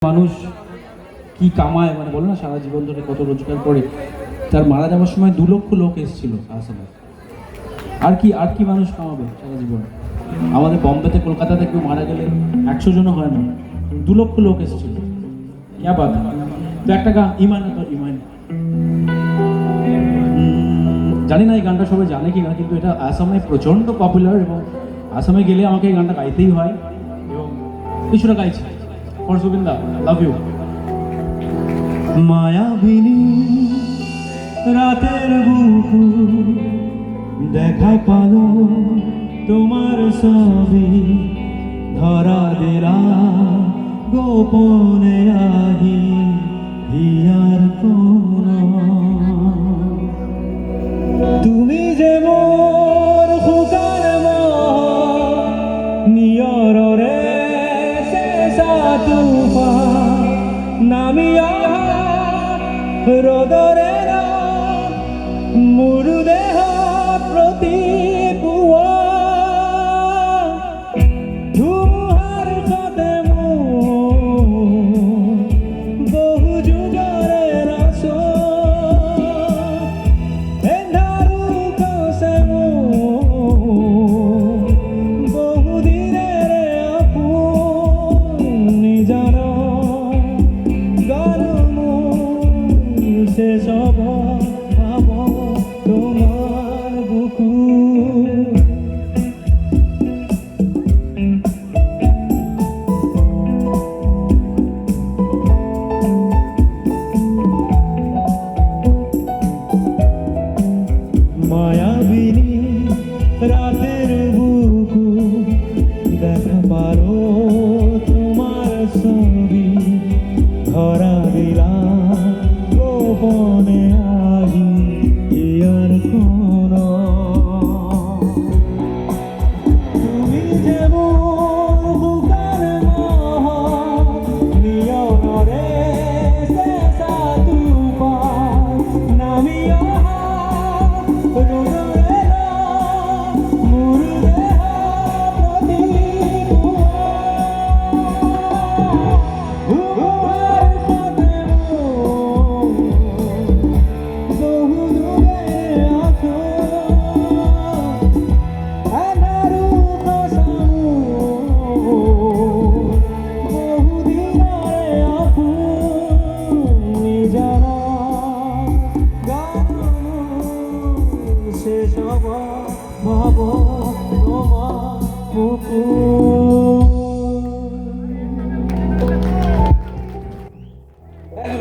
মানুষ কি কামায়, মানে বলো না সারা জীবন ধরে কত রোজগার করে, তার মারা যাওয়ার সময় 2 লক্ষ লোক এসেছিল আসামে। আর কি মানুষ কামাবে সারা জীবন? আমাদের বম্বেতে কলকাতাতে কেউ মারা গেলে 100 জনও হয় না, 2 লক্ষ লোক এসেছিল। ইয়া বাত। তো একটা গান ইমান তো ইমান, জানি না এই গানটা সবাই জানে কি না, কিন্তু এটা আসামে প্রচণ্ড পপুলার এবং আসামে গেলে আমাকে এই গানটা গাইতেই হয় এবং কিছুটা গাইছি। For সুবিন্দা, love you. মায়াবিনী রাতের বুকু দেখায় পালো তোমার ছবি, ধরা দিলা গোপনে আহি হিয়ার কোন। তুমি যে মোর হুকার নিয়রে শেষা তুফা নামিয়া রোদরে মোৰ দেহ প্ৰতি পুৱা ধুমুহাৰ সতে বহু যুগৰে ৰচ এন্ধাৰু কছে বহু দিনেৰে আপুনি জান গান মোৰ শেষ হ'ব তোমার বুকু। মায়াবিনী রাতের বুকু দেখা পারো তোমার ছবি, ধরা দিলা